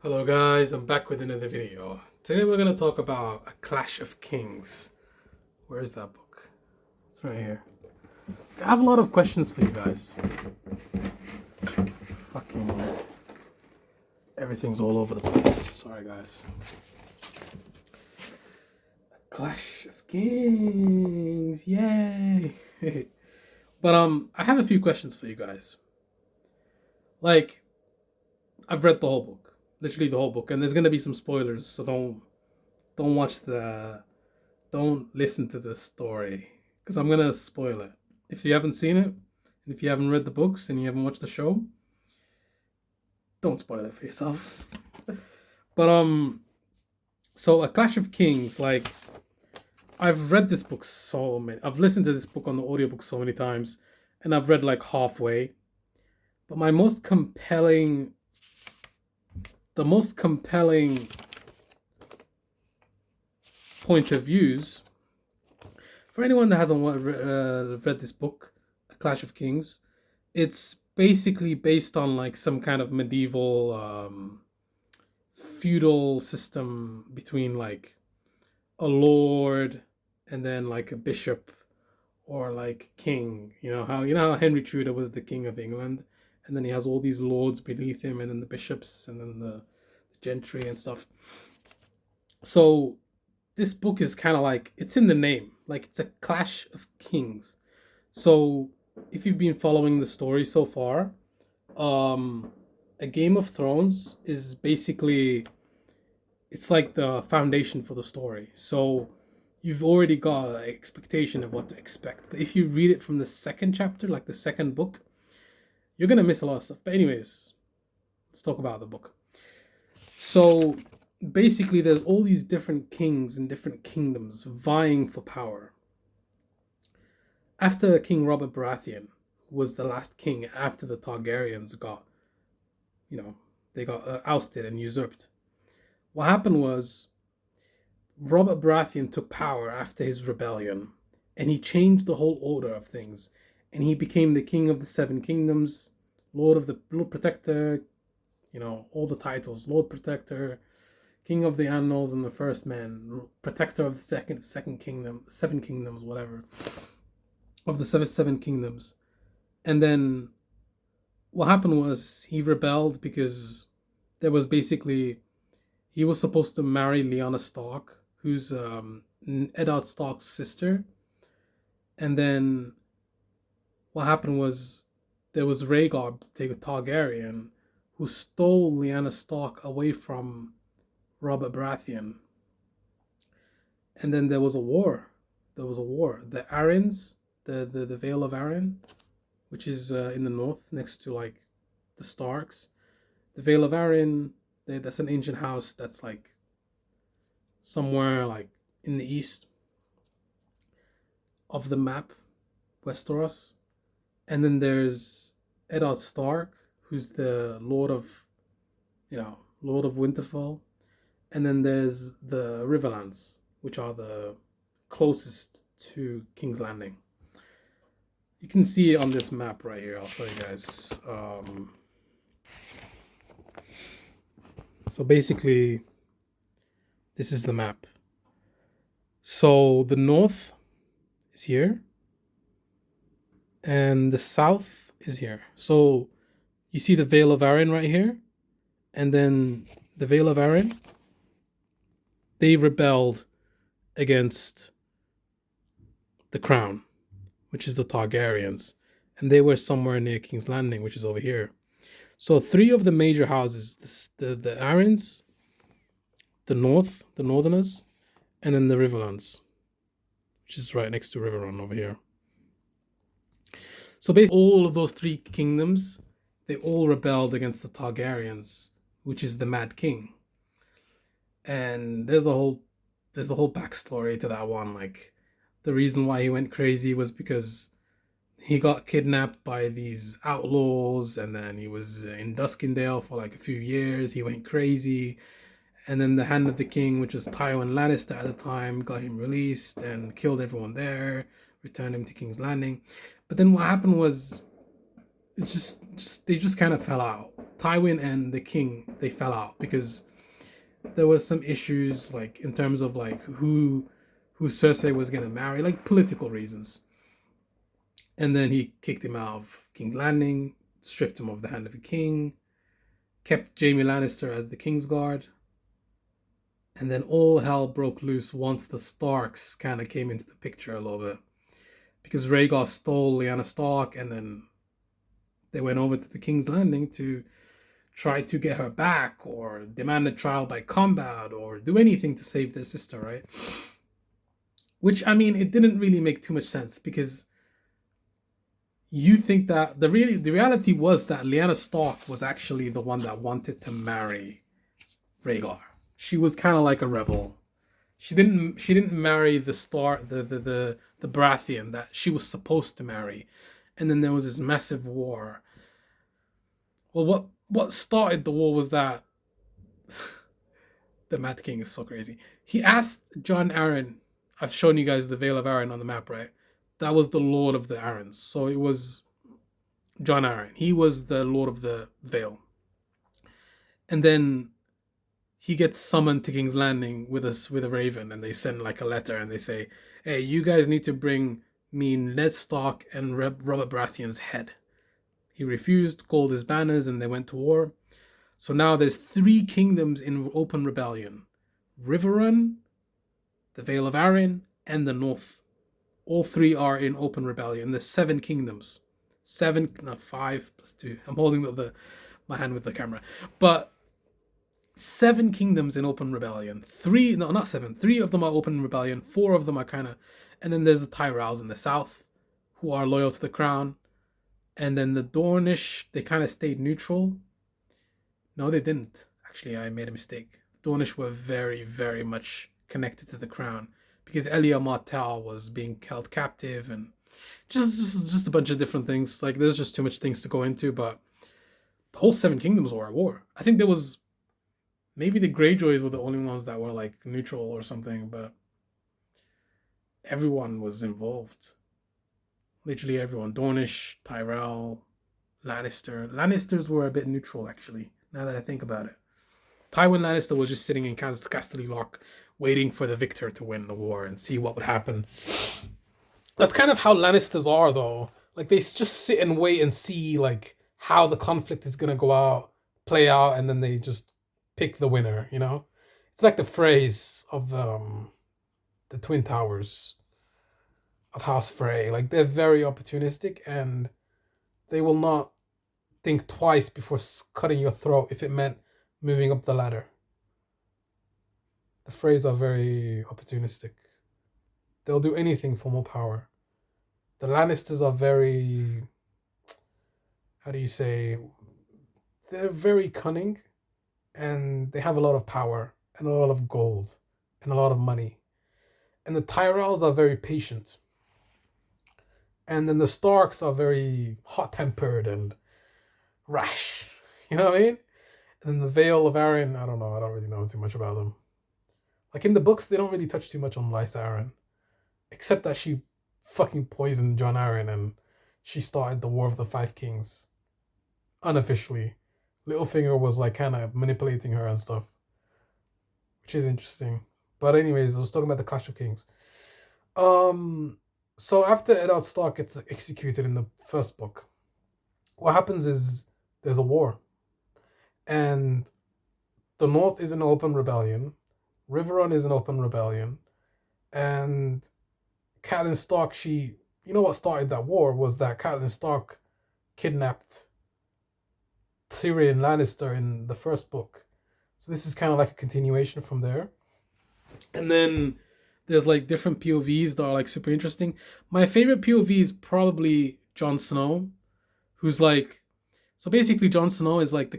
Hello guys, I'm back with another video. Today we're going to talk about A Clash of Kings. Where is that book? It's right here. I have a lot of questions for you guys. Fucking everything's all over the place. Sorry guys. A Clash of Kings. Yay. But I have a few questions for you guys. Like, I've read the whole book. Literally the whole book, and there's going to be some spoilers, so don't watch the don't listen to the story because I'm gonna spoil it. If you haven't seen it, and if you haven't read the books and you haven't watched the show, don't spoil it for yourself. But so A Clash of Kings, like I've read this book so many. I've listened to this book on the audiobook so many times, and I've read like halfway. But the most compelling point of views for anyone that hasn't read this book, A Clash of Kings, it's basically based on like some kind of medieval feudal system between like a lord and then like a bishop or like king. You know how Henry Tudor was the king of England, and then he has all these lords beneath him, and then the bishops, and then the gentry and stuff. So this book is kind of like, it's in the name, like it's a clash of kings. So if you've been following the story so far, a Game of Thrones is basically, it's like the foundation for the story. So you've already got an expectation of what to expect. But if you read it from the second chapter, like the second book, you're gonna miss a lot of stuff. But anyways, let's talk about the book. So basically there's all these different kings and different kingdoms vying for power. After King Robert Baratheon, who was the last king after the Targaryens got, they got ousted and usurped. What happened was Robert Baratheon took power after his rebellion, and he changed the whole order of things, and he became the king of the Seven Kingdoms, Lord Protector, all the titles, Lord Protector, King of the Annals and the First Man, Protector of the Second Kingdom, Seven Kingdoms, whatever, of the seven kingdoms. And then what happened was he rebelled because there was basically, he was supposed to marry Lyanna Stark, who's Eddard Stark's sister. And then what happened was there was Rhaegar the Targaryen who stole Lyanna Stark away from Robert Baratheon. And then there was a war. The Aryans, the Vale of Arryn, which is in the north next to like the Starks. The Vale of Arryn, that's an ancient house that's like somewhere like in the east of the map, Westeros. And then there's Eddard Stark, who's the Lord of Winterfell. And then there's the Riverlands, which are the closest to King's Landing. You can see it on this map right here. I'll show you guys. So basically, this is the map. So the north is here, and the south is here. So you see the Vale of Arryn right here, and then the Vale of Arryn, they rebelled against the crown, which is the Targaryens, and they were somewhere near King's Landing, which is over here. So three of the major houses, the Aryans, the Northerners, and then the Riverlands, which is right next to Riverrun over here. So basically all of those three kingdoms, they all rebelled against the Targaryens, which is the Mad King. And there's a whole backstory to that one. Like, the reason why he went crazy was because he got kidnapped by these outlaws, and then he was in Duskendale for like a few years. He went crazy, and then the Hand of the King, which was Tywin Lannister at the time, got him released and killed everyone there, returned him to King's Landing. But then what happened was it's just they just kind of fell out. Tywin and the king, they fell out because there was some issues like in terms of like who Cersei was gonna marry, like political reasons. And then he kicked him out of King's Landing, stripped him of the hand of the king, kept Jaime Lannister as the King's Guard, and then all hell broke loose once the Starks kind of came into the picture a little bit. Because Rhaegar stole Lyanna Stark, and then they went over to the King's Landing to try to get her back, or demand a trial by combat, or do anything to save their sister, right? Which, I mean, it didn't really make too much sense, because you think that the reality was that Lyanna Stark was actually the one that wanted to marry Rhaegar. She was kind of like a rebel. She didn't marry the Baratheon that she was supposed to marry. And then there was this massive war. Well, what started the war was that the Mad King is so crazy. He asked Jon Arryn. I've shown you guys the Vale of Arryn on the map, right? That was the Lord of the Arryns. So it was Jon Arryn. He was the Lord of the Vale. And then he gets summoned to King's Landing with a raven, and they send like a letter, and they say, "Hey, you guys need to bring me Ned Stark and Robert Baratheon's head." He refused, called his banners, and they went to war. So now there's 3 kingdoms in open rebellion: Riverrun, the Vale of Arryn, and the North. All 3 are in open rebellion. There's 7 kingdoms. 5 plus 2. I'm holding my hand with the camera. But 7 kingdoms in open rebellion. 3, no, not 7. 3 of them are open rebellion. 4 of them are kind of... And then there's the Tyrells in the south, who are loyal to the crown. And then the Dornish, they kind of stayed neutral. No, they didn't. Actually, I made a mistake. The Dornish were very, very much connected to the crown, because Elia Martell was being held captive, and just a bunch of different things. Like, there's just too much things to go into, but the whole 7 kingdoms were at war. I think there was... Maybe the Greyjoys were the only ones that were, like, neutral or something, but everyone was involved. Literally everyone. Dornish, Tyrell, Lannister. Lannisters were a bit neutral, actually, now that I think about it. Tywin Lannister was just sitting in Casterly Lock, waiting for the victor to win the war and see what would happen. That's kind of how Lannisters are, though. Like, they just sit and wait and see, like, how the conflict is going to play out, and then they just pick the winner, you know? It's like the phrase of the Twin Towers of House Frey. Like, they're very opportunistic, and they will not think twice before cutting your throat if it meant moving up the ladder. The Freys are very opportunistic. They'll do anything for more power. The Lannisters are very... How do you say? They're very cunning, and they have a lot of power, and a lot of gold, and a lot of money. And the Tyrells are very patient. And then the Starks are very hot-tempered and rash. You know what I mean? And the Vale of Arryn, I don't know. I don't really know too much about them. Like, in the books, they don't really touch too much on Lysa Arryn. Except that she fucking poisoned Jon Arryn, and she started the War of the Five Kings. Unofficially. Littlefinger was, like, kind of manipulating her and stuff. Which is interesting. But anyways, I was talking about the Clash of Kings. So after Eddard Stark gets executed in the first book, what happens is there's a war. And the North is an open rebellion. Riverrun is an open rebellion. And Catelyn Stark, you know what started that war was that Catelyn Stark kidnapped Tyrion Lannister in the first book. So this is kind of like a continuation from there. And then there's like different POVs that are like super interesting. My favorite POV is probably Jon Snow, who's like... So basically Jon Snow is like the